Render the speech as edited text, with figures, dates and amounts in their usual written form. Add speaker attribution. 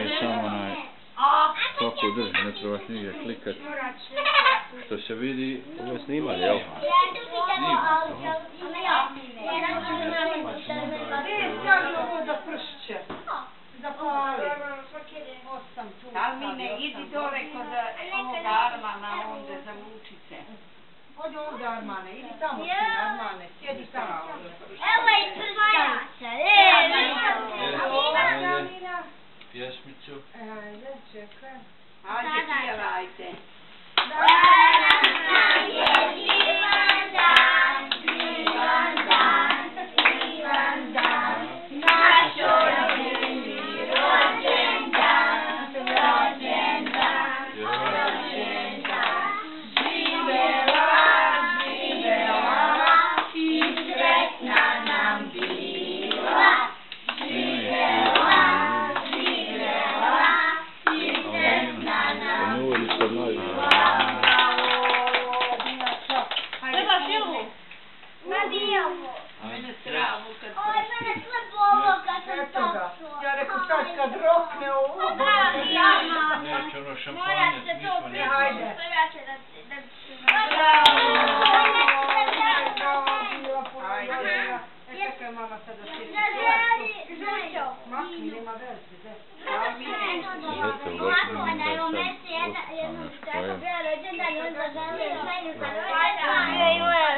Speaker 1: je samo toku drži, ne trebaš nigdje klikat. Što se vidi, ovo je snimanje, jel?
Speaker 2: Almine, idi dole kod ovoga Armana, onda za Vučice.
Speaker 3: Odi ovdje Armane, idi tamo sin Armane, sjedi tamo.
Speaker 4: Evo je prvajača,
Speaker 1: Pjesmicu.
Speaker 3: Ajde, čekaj.
Speaker 2: Ajde, pjevajte.
Speaker 3: Ja reku sad kad rokne ovo.
Speaker 1: Neće ono šampanjac, mi smo ne.
Speaker 3: Hajde. Čekaj mama sad da se makni, nema veze.
Speaker 4: Hvala.